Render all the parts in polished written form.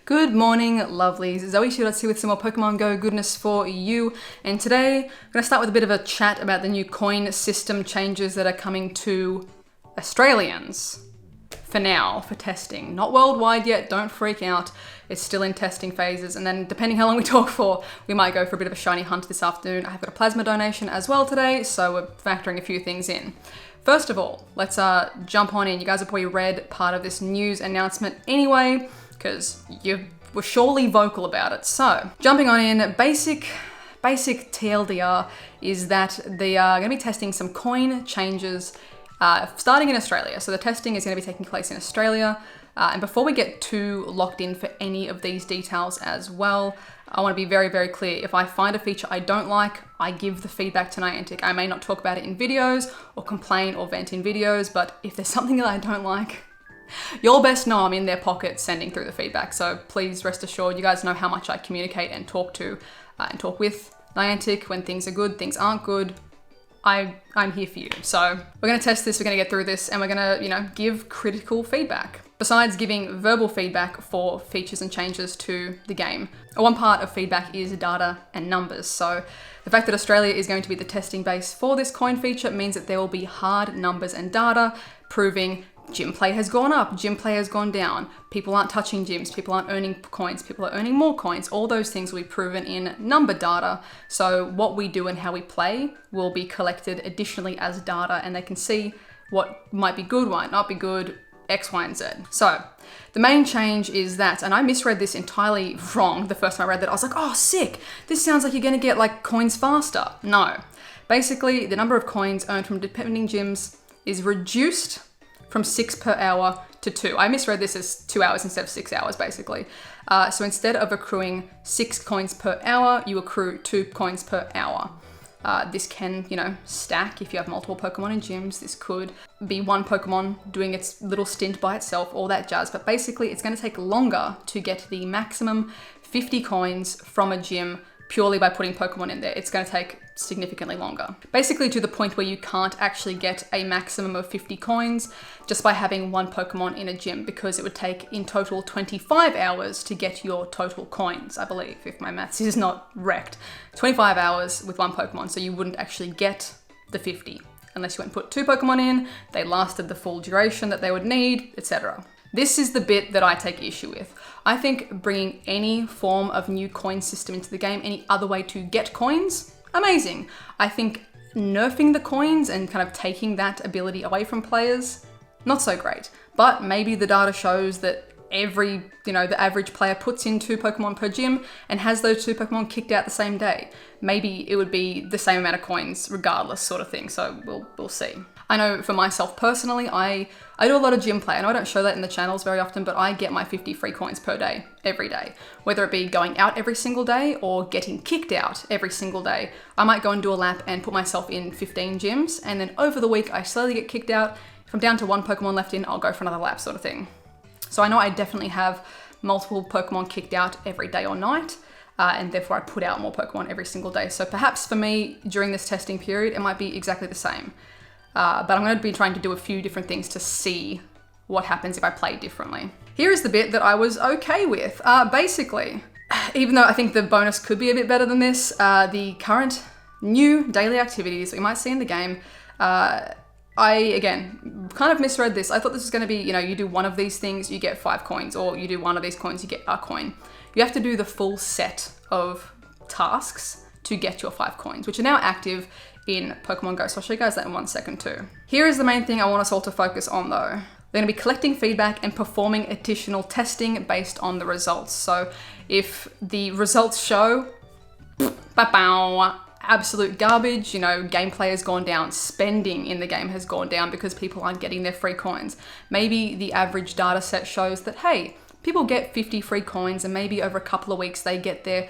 Good morning, lovelies. ZoëTwoDots here with some more Pokemon Go goodness for you. And today, I'm going to start with a bit of a chat about the new coin system changes that are coming to Australians. For now, for testing. Not worldwide yet, don't freak out. It's still in testing phases. And then depending how long we talk for, we might go for a bit of a shiny hunt this afternoon. I have got a plasma donation as well today, so we're factoring a few things in. First of all, let's jump on in. You guys have probably read part of this news announcement anyway, because you were surely vocal about it. So, jumping on in, basic TLDR is that they are going to be testing some coin changes starting in Australia. So the testing is going to be taking place in Australia. And before we get too locked in for any of these details as well, I want to be very, very clear. If I find a feature I don't like, I give the feedback to Niantic. I may not talk about it in videos or complain or vent in videos, but if there's something that I don't like, you'll best know I'm in their pocket sending through the feedback. So please rest assured, you guys know how much I communicate and talk to and talk with Niantic when things are good, things aren't good. I'm here for you. So we're going to test this, we're going to get through this, and we're going to, give critical feedback. Besides giving verbal feedback for features and changes to the game, one part of feedback is data and numbers. So the fact that Australia is going to be the testing base for this coin feature means that there will be hard numbers and data proving gym play has gone up, gym play has gone down, people aren't touching gyms, people aren't earning coins, people are earning more coins. All those things will be proven in number data. So what we do and how we play will be collected additionally as data, and they can see what might be good, might not be good, X, Y, and Z. So the main change is that, and I misread this entirely wrong the first time I read that, I was like, oh, sick, this sounds like you're gonna get like coins faster. No. Basically, the number of coins earned from depending gyms is reduced from 6 per hour to 2. I misread this as 2 hours instead of 6 hours, basically. So instead of accruing 6 coins per hour, you accrue 2 coins per hour. This can, stack if you have multiple Pokemon in gyms. This could be one Pokemon doing its little stint by itself, all that jazz. But basically, it's going to take longer to get the maximum 50 coins from a gym purely by putting Pokemon in there. It's going to take significantly longer. Basically to the point where you can't actually get a maximum of 50 coins just by having one Pokemon in a gym, because it would take in total 25 hours to get your total coins, I believe, if my maths is not wrecked. 25 hours with one Pokemon, so you wouldn't actually get the 50 unless you went and put 2 Pokemon in, they lasted the full duration that they would need, etc. This is the bit that I take issue with. I think bringing any form of new coin system into the game, any other way to get coins, amazing. I think nerfing the coins and kind of taking that ability away from players, not so great. But maybe the data shows that the average player puts in 2 Pokemon per gym and has those 2 Pokemon kicked out the same day. Maybe it would be the same amount of coins regardless, sort of thing. So we'll see. I know for myself personally, I do a lot of gym play. I know I don't show that in the channels very often, but I get my 50 free coins per day, every day. Whether it be going out every single day or getting kicked out every single day. I might go and do a lap and put myself in 15 gyms, and then over the week I slowly get kicked out. If I'm down to 1 Pokemon left in, I'll go for another lap, sort of thing. So I know I definitely have multiple Pokemon kicked out every day or night, and therefore I put out more Pokemon every single day. So perhaps for me, during this testing period, it might be exactly the same. But I'm going to be trying to do a few different things to see what happens if I play differently. Here is the bit that I was okay with. Basically, even though I think the bonus could be a bit better than this, the current new daily activities that we might see in the game, I, again, kind of misread this. I thought this was going to be, you do one of these things, you get 5 coins, or you do one of these coins, you get a coin. You have to do the full set of tasks to get your 5 coins, which are now active in Pokemon Go. So I'll show you guys that in 1 second too. Here is the main thing I want us all to focus on though. They're going to be collecting feedback and performing additional testing based on the results. So if the results show absolute garbage, gameplay has gone down, spending in the game has gone down because people aren't getting their free coins. Maybe the average data set shows that, hey, people get 50 free coins and maybe over a couple of weeks they get their,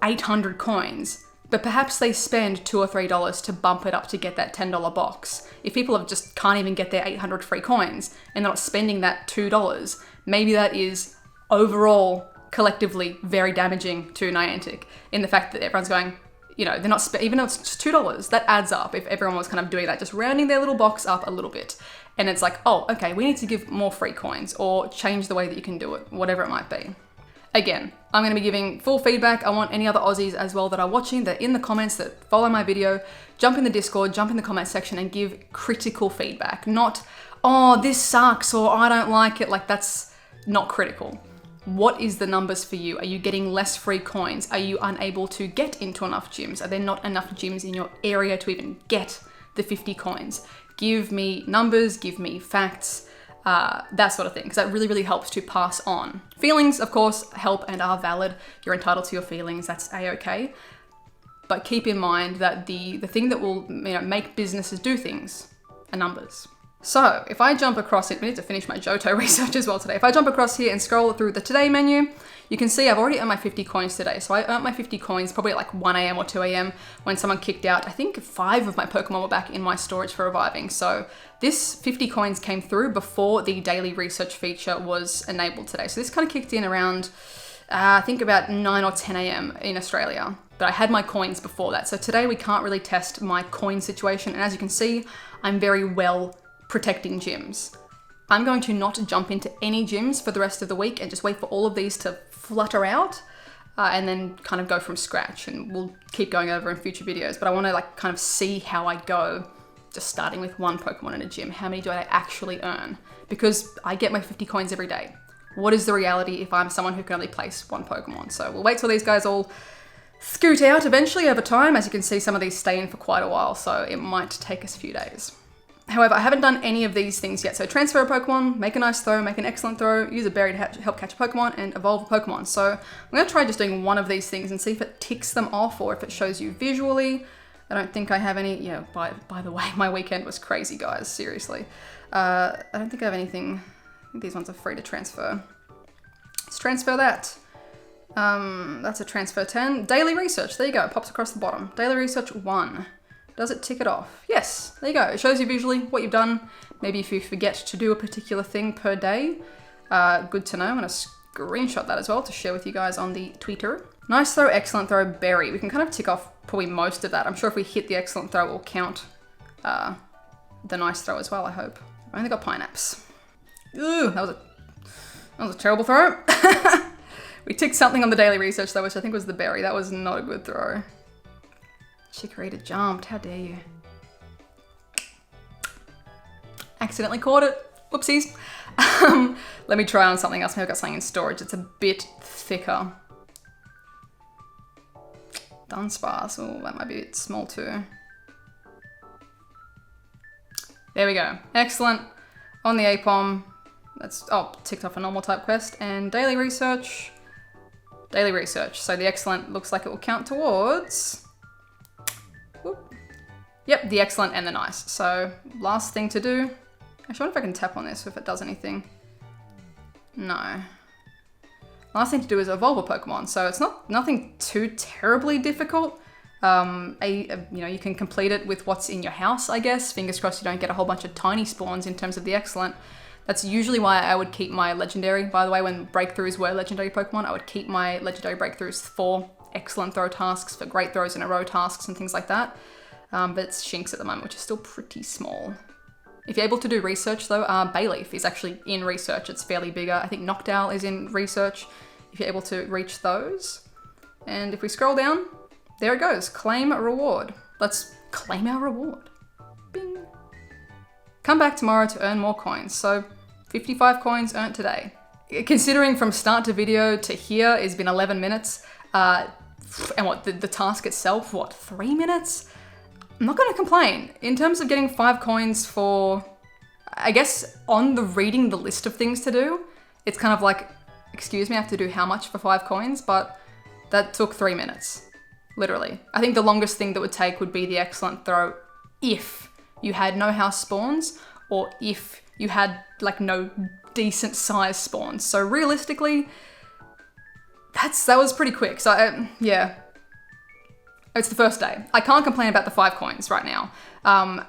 800 coins. But perhaps they spend $2 or $3 to bump it up to get that $10 box. If people just can't even get their 800 free coins and they're not spending that $2, maybe that is overall collectively very damaging to Niantic in the fact that everyone's going, they're not, even though it's just $2, that adds up if everyone was kind of doing that, just rounding their little box up a little bit. and it's like, oh, okay, we need to give more free coins or change the way that you can do it, whatever it might be. Again, I'm going to be giving full feedback. I want any other Aussies as well that are watching, that in the comments, that follow my video, jump in the Discord, jump in the comment section and give critical feedback. Not, oh, this sucks or I don't like it. Like, that's not critical. What is the numbers for you? Are you getting less free coins? Are you unable to get into enough gyms? Are there not enough gyms in your area to even get the 50 coins? Give me numbers, give me facts. That sort of thing, because that really, really helps to pass on. Feelings, of course, help and are valid. You're entitled to your feelings, that's a-okay. But keep in mind that the thing that will make businesses do things are numbers. So if I jump across it, we need to finish my Johto research as well today. If I jump across here and scroll through the today menu, you can see I've already earned my 50 coins today. So I earned my 50 coins probably at like 1 a.m. or 2 a.m. when someone kicked out, I think 5 of my Pokemon were back in my storage for reviving. So this 50 coins came through before the daily research feature was enabled today. So this kind of kicked in around, I think about 9 or 10 a.m. in Australia. But I had my coins before that. So today we can't really test my coin situation. And as you can see, I'm very well protecting gyms. I'm going to not jump into any gyms for the rest of the week and just wait for all of these to flutter out and then kind of go from scratch, and we'll keep going over in future videos. But I want to like kind of see how I go, just starting with one Pokemon in a gym. How many do I actually earn? Because I get my 50 coins every day. What is the reality if I'm someone who can only place one Pokemon? So we'll wait till these guys all scoot out eventually over time. As you can see, some of these stay in for quite a while, so it might take us a few days. However, I haven't done any of these things yet. So transfer a Pokemon, make a nice throw, make an excellent throw, use a berry to help catch a Pokemon, and evolve a Pokemon. So I'm going to try just doing one of these things and see if it ticks them off or if it shows you visually. I don't think I have any, by the way, my weekend was crazy, guys, seriously. I don't think I have anything. I think these ones are free to transfer. Let's transfer that. That's a transfer 10. Daily research, there you go, it pops across the bottom. Daily research 1. Does it tick it off? Yes, there you go. It shows you visually what you've done. Maybe if you forget to do a particular thing per day. Good to know. I'm gonna screenshot that as well to share with you guys on the Twitter. Nice throw, excellent throw, berry. We can kind of tick off probably most of that. I'm sure if we hit the excellent throw, we'll count the nice throw as well, I hope. I only got Pineapps. Ooh, that was a terrible throw. We ticked something on the daily research though, which I think was the berry. That was not a good throw. Chikorita jumped, how dare you. Accidentally caught it, whoopsies. Let me try on something else. Maybe I've got something in storage. It's a bit thicker. Dunsparce, oh, that might be a bit small too. There we go, excellent. On the Apom, that's, ticked off a normal type quest, and daily research. Daily research, so the excellent looks like it will count towards, whoop. Yep, the excellent and the nice. So last thing to do, actually I wonder if I can tap on this if it does anything. No. Last thing to do is evolve a Pokemon. So it's nothing too terribly difficult. You can complete it with what's in your house, I guess. Fingers crossed you don't get a whole bunch of tiny spawns in terms of the excellent. That's usually why I would keep my legendary. By the way, when breakthroughs were legendary Pokemon, I would keep my legendary breakthroughs for excellent throw tasks, for great throws in a row tasks and things like that. But it's Shinx at the moment, which is still pretty small. If you're able to do research though, Bayleaf is actually in research. It's fairly bigger. I think Noctowl is in research, if you're able to reach those. And if we scroll down, there it goes, claim a reward. Let's claim our reward. Bing. Come back tomorrow to earn more coins. So 55 coins earned today. Considering from start to video to here, it's been 11 minutes. And what, the task itself, what, 3 minutes? I'm not gonna complain. In terms of getting 5 coins for, I guess on the reading the list of things to do, it's kind of like, excuse me, I have to do how much for 5 coins? But that took 3 minutes, literally. I think the longest thing that would take would be the excellent throw if you had no house spawns or if you had like no decent size spawns. So realistically, that was pretty quick. So yeah. It's the first day. I can't complain about the 5 coins right now.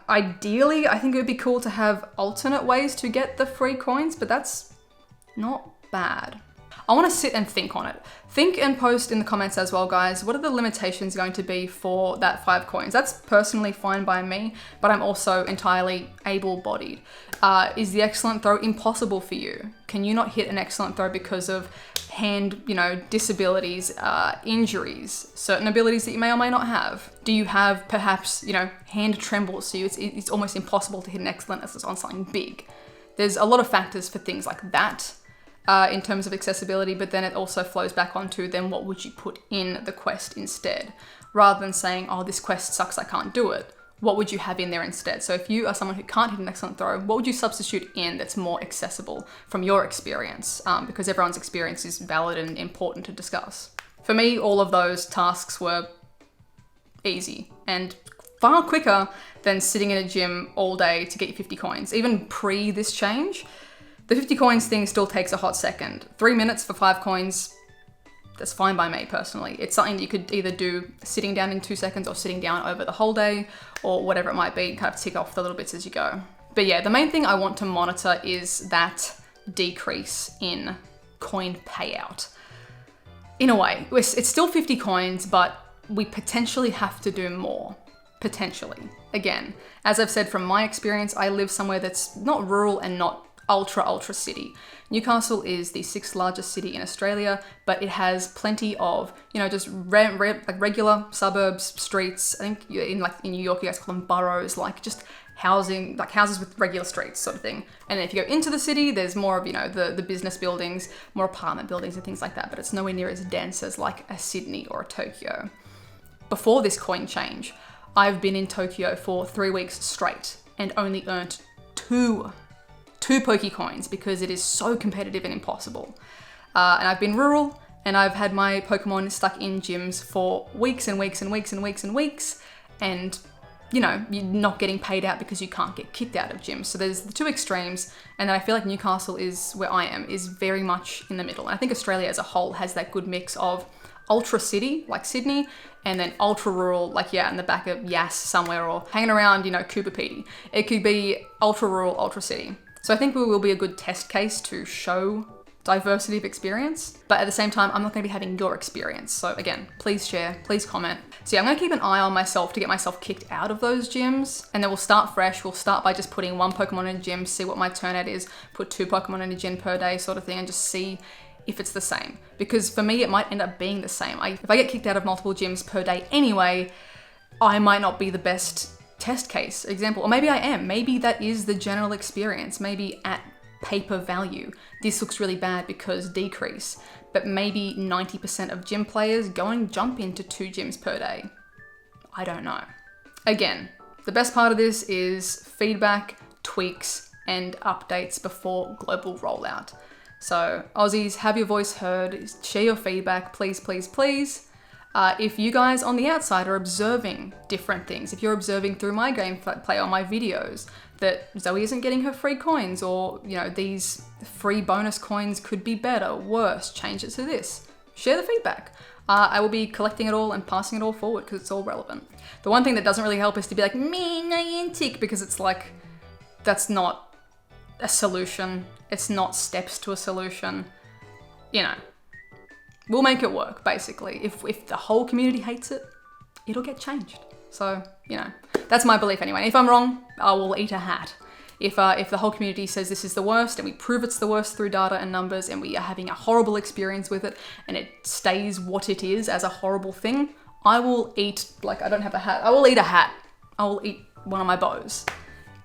Ideally, I think it would be cool to have alternate ways to get the free coins, but that's not bad. I want to sit and think on it. Think and post in the comments as well, guys. What are the limitations going to be for that 5 coins? That's personally fine by me, but I'm also entirely able-bodied. Is the excellent throw impossible for you? Can you not hit an excellent throw because of hand, disabilities, injuries, certain abilities that you may or may not have? Do you have perhaps, hand trembles, so it's almost impossible to hit an excellent as it's on something big? There's a lot of factors for things like that in terms of accessibility, but then it also flows back onto then what would you put in the quest instead? Rather than saying, oh, this quest sucks, I can't do it. What would you have in there instead? So if you are someone who can't hit an excellent throw, what would you substitute in that's more accessible from your experience? Because everyone's experience is valid and important to discuss. For me, all of those tasks were easy and far quicker than sitting in a gym all day to get your 50 coins. Even pre this change, the 50 coins thing still takes a hot second. 3 minutes for 5 coins, that's fine by me personally. It's something that you could either do sitting down in 2 seconds or sitting down over the whole day or whatever it might be, kind of tick off the little bits as you go. But yeah, the main thing I want to monitor is that decrease in coin payout. In a way, it's still 50 coins, but we potentially have to do more. Potentially. Again, as I've said from my experience, I live somewhere that's not rural and not ultra city. Newcastle is the 6th largest city in Australia, but it has plenty of, just regular suburbs, streets. I think in New York, you guys call them boroughs, like just housing, like houses with regular streets sort of thing. And then if you go into the city, there's more of, the business buildings, more apartment buildings and things like that, but it's nowhere near as dense as like a Sydney or a Tokyo. Before this coin change, I've been in Tokyo for 3 weeks straight and only earned two Pokécoins because it is so competitive and impossible. And I've been rural and I've had my Pokemon stuck in gyms for weeks and weeks and weeks and weeks and weeks. And, you're not getting paid out because you can't get kicked out of gyms. So there's the two extremes. And then I feel like Newcastle is where I am, is very much in the middle. And I think Australia as a whole has that good mix of ultra city, like Sydney, and then ultra rural, like, in the back of Yass somewhere or hanging around, Cooper Pedy. It could be ultra rural, ultra city. So I think we will be a good test case to show diversity of experience, but at the same time, I'm not gonna be having your experience. So again, please share, please comment. So yeah, I'm gonna keep an eye on myself to get myself kicked out of those gyms, and then we'll start fresh. We'll start by just putting 1 Pokemon in a gym, see what my turnout is, put 2 Pokemon in a gym per day sort of thing, and just see if it's the same. Because for me, it might end up being the same. If I get kicked out of multiple gyms per day anyway, I might not be the best test case example, or maybe I am. Maybe that is the general experience. Maybe at paper value, this looks really bad because decrease, but maybe 90% of gym players jump into 2 gyms per day. I don't know. Again, the best part of this is feedback, tweaks, and updates before global rollout. So Aussies, have your voice heard, share your feedback, please, please, please. If you guys on the outside are observing different things, if you're observing through my gameplay or my videos that Zoe isn't getting her free coins, or these free bonus coins could be better, worse, change it to this, share the feedback. I will be collecting it all and passing it all forward because it's all relevant. The one thing that doesn't really help is to be like, me, Niantic, because it's like, that's not a solution. It's not steps to a solution. We'll make it work, basically. If the whole community hates it, it'll get changed. So, that's my belief anyway. If I'm wrong, I will eat a hat. If the whole community says this is the worst and we prove it's the worst through data and numbers and we are having a horrible experience with it and it stays what it is as a horrible thing, I will eat, I don't have a hat, I will eat a hat. I will eat one of my bows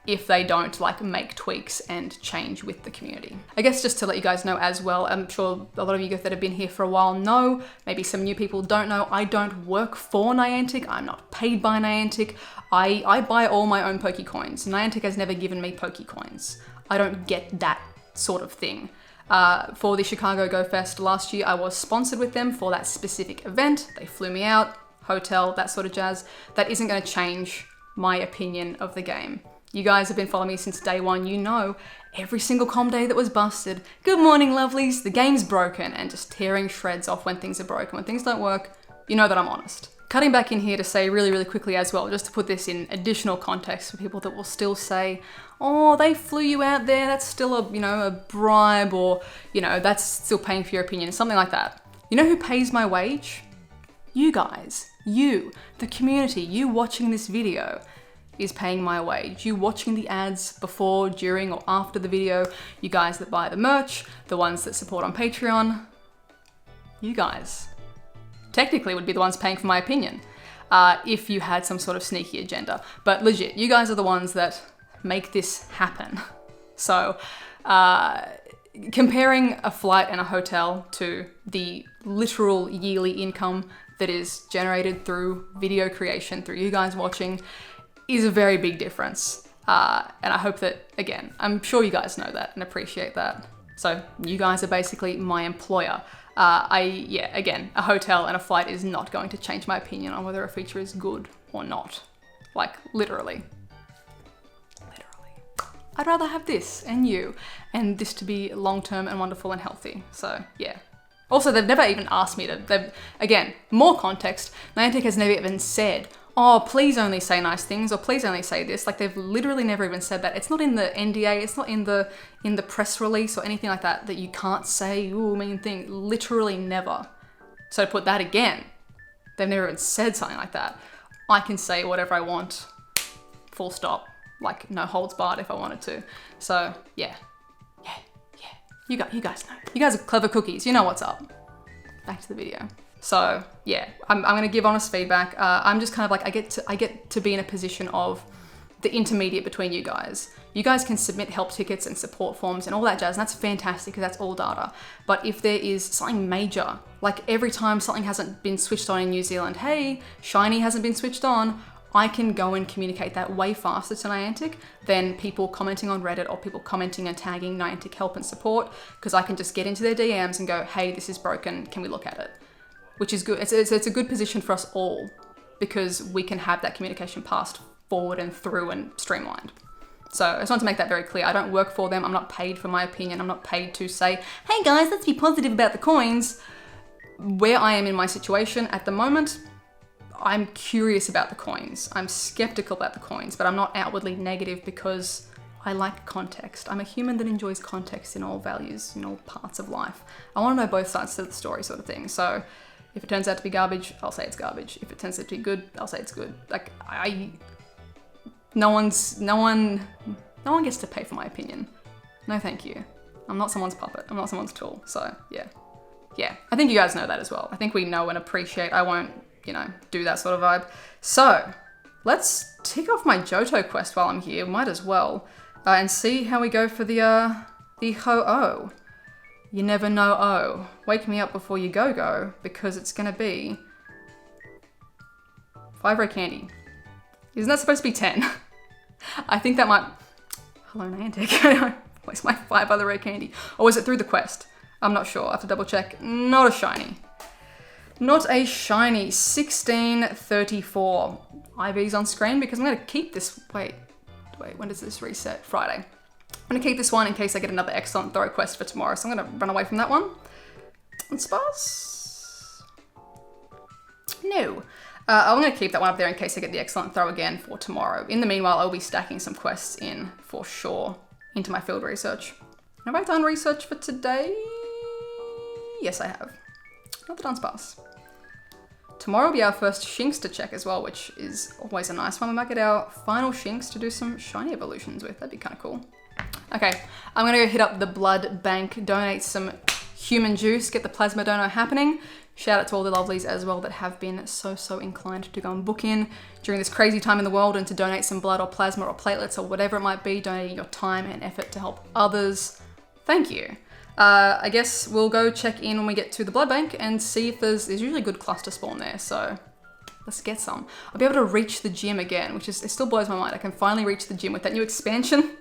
if they don't make tweaks and change with the community. I guess just to let you guys know as well, I'm sure a lot of you that have been here for a while know, maybe some new people don't know, I don't work for Niantic, I'm not paid by Niantic, I buy all my own Pokécoins. Niantic has never given me Pokécoins. I don't get that sort of thing. For the Chicago Go Fest last year, I was sponsored with them for that specific event. They flew me out, hotel, that sort of jazz. That isn't gonna change my opinion of the game. You guys have been following me since day one. You know, every single comm day that was busted, good morning lovelies, the game's broken, and just tearing shreds off when things are broken. When things don't work, you know that I'm honest. cutting back in here to say really, really quickly as well, just to put this in additional context for people that will still say, oh, they flew you out there, that's still a, you know, a bribe, or, you know, that's still paying for your opinion, something like that. You know who pays my wage? You guys. You, the community, you watching this video is paying my wage. You watching the ads before, during, or after the video, you guys that buy the merch, the ones that support on Patreon, you guys technically would be the ones paying for my opinion if you had some sort of sneaky agenda. But legit, you guys are the ones that make this happen. So comparing a flight and a hotel to the literal yearly income that is generated through video creation, through you guys watching, is a very big difference. And I hope that, again, I'm sure you guys know that and appreciate that. So you guys are basically my employer. Again, a hotel and a flight is not going to change my opinion on whether a feature is good or not. Like, literally. I'd rather have this and you, and this to be long-term and wonderful and healthy. So, yeah. Also, they've never even asked me to, again, more context, Niantic has never even said, oh, please only say nice things, or please only say this. Like, they've literally never even said that. It's not in the NDA, it's not in the press release or anything like that you can't say, ooh, mean thing. Literally never. So to put that again, they've never even said something like that. I can say whatever I want, full stop. Like, no holds barred if I wanted to. So, yeah. You guys know. You guys are clever cookies. You know what's up. Back to the video. So, yeah, I'm going to give honest feedback. I'm just kind of like, I get to be in a position of the intermediate between you guys. You guys can submit help tickets and support forms and all that jazz, and that's fantastic because that's all data. But if there is something major, like every time something hasn't been switched on in New Zealand, hey, Shiny hasn't been switched on, I can go and communicate that way faster to Niantic than people commenting on Reddit or people commenting and tagging Niantic help and support, because I can just get into their DMs and go, hey, this is broken, can we look at it? Which is good. It's a good position for us all because we can have that communication passed forward and through and streamlined. So I just want to make that very clear. I don't work for them. I'm not paid for my opinion. I'm not paid to say, hey guys, let's be positive about the coins. Where I am in my situation at the moment, I'm curious about the coins. I'm skeptical about the coins, but I'm not outwardly negative because I like context. I'm a human that enjoys context in all values, in all parts of life. I want to know both sides of the story sort of thing. So if it turns out to be garbage, I'll say it's garbage. If it turns out to be good, I'll say it's good. Like, no one gets to pay for my opinion. No, thank you. I'm not someone's puppet. I'm not someone's tool. So yeah. I think you guys know that as well. I think we know and appreciate. I won't, do that sort of vibe. So let's tick off my Johto quest while I'm here. Might as well, and see how we go for the ho-oh. You never know, oh. Wake me up before you go, because it's gonna be 5 rare candy. Isn't that supposed to be 10? I think that might... Hello, Niantic. Where's my 5 other rare candy? Or was it through the quest? I'm not sure. I have to double check. Not a shiny. Not a shiny. 1634. IV's on screen because I'm going to keep this... Wait, when does this reset? Friday. I'm going to keep this one in case I get another excellent throw quest for tomorrow. So I'm going to run away from that one. And sparse? No. I'm going to keep that one up there in case I get the excellent throw again for tomorrow. In the meanwhile, I'll be stacking some quests in for sure into my field research. Have I done research for today? Yes, I have. Not the Dunsparce. Tomorrow will be our first Shinx to check as well, which is always a nice one. We might get our final Shinx to do some shiny evolutions with. That'd be kind of cool. Okay, I'm going to go hit up the blood bank, donate some human juice, get the plasma dono happening. Shout out to all the lovelies as well that have been so inclined to go and book in during this crazy time in the world and to donate some blood or plasma or platelets or whatever it might be, donating your time and effort to help others. Thank you. I guess we'll go check in when we get to the blood bank and see if there's usually good cluster spawn there, so let's get some. I'll be able to reach the gym again, which is, it still blows my mind. I can finally reach the gym with that new expansion,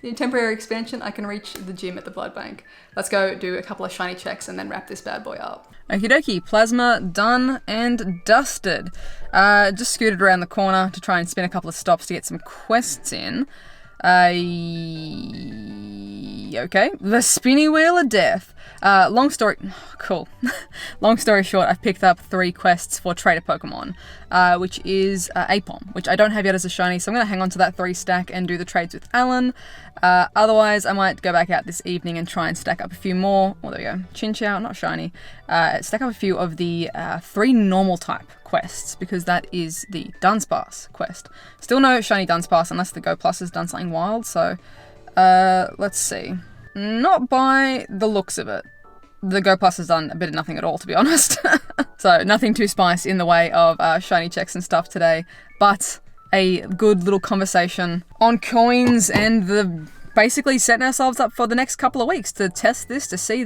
the temporary expansion. I can reach the gym at the blood bank. Let's go do a couple of shiny checks and then wrap this bad boy up. Okie dokie, plasma done and dusted. Just scooted around the corner to try and spin a couple of stops to get some quests in. Okay. The Spinny Wheel of Death. Long story... Cool. Long story short, I've picked up 3 quests for Trader Pokemon, which is Apom, which I don't have yet as a shiny, so I'm going to hang on to that 3 stack and do the trades with Alan. Otherwise, I might go back out this evening and try and stack up a few more. Well, there we go. Chinchou, not shiny. Stack up a few of the 3 normal type quests, because that is the Dunsparce quest. Still no shiny Dunsparce unless the Go Plus has done something wild, so let's see. Not by the looks of it. The Go Plus has done a bit of nothing at all, to be honest. So nothing too spicy in the way of shiny checks and stuff today, but a good little conversation on coins and the basically setting ourselves up for the next couple of weeks to test this, to see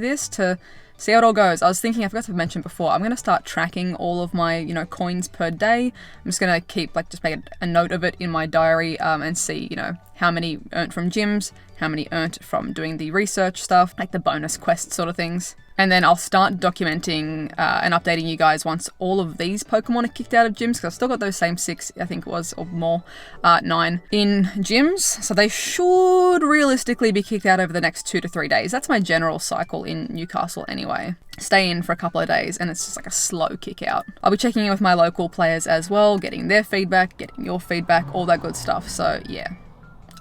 how it all goes. I was thinking, I forgot to mention before, I'm going to start tracking all of my, coins per day. I'm just going to keep, just make a note of it in my diary and see, how many earned from gyms, how many earned from doing the research stuff, like the bonus quest sort of things. And then I'll start documenting and updating you guys once all of these Pokemon are kicked out of gyms, because I've still got those same 6, I think it was, or more, 9 in gyms. So they should realistically be kicked out over the next 2 to 3 days. That's my general cycle in Newcastle anyway. Stay in for a couple of days and it's just like a slow kick out. I'll be checking in with my local players as well, getting their feedback, getting your feedback, all that good stuff. So yeah.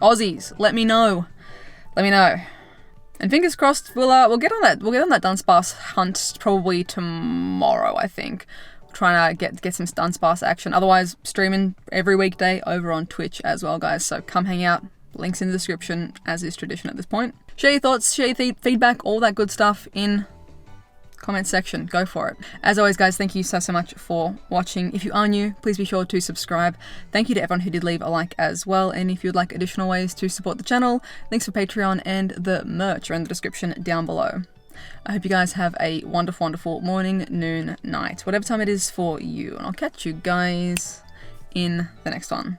Aussies, let me know. Let me know. And fingers crossed, we'll get on that. We'll get on that Dunsparce hunt probably tomorrow, I think. Trying to get some Dunsparce action. Otherwise, streaming every weekday over on Twitch as well, guys. So come hang out. Links in the description, as is tradition at this point. Share your thoughts, share your feedback, all that good stuff in comment section. Go for it. As always, guys, thank you so much for watching. If you are new, please be sure to subscribe. Thank you to everyone who did leave a like as well, and if you'd like additional ways to support the channel, links for Patreon and the merch are in the description down below. I hope you guys have a wonderful, wonderful morning, noon, night, whatever time it is for you, and I'll catch you guys in the next one.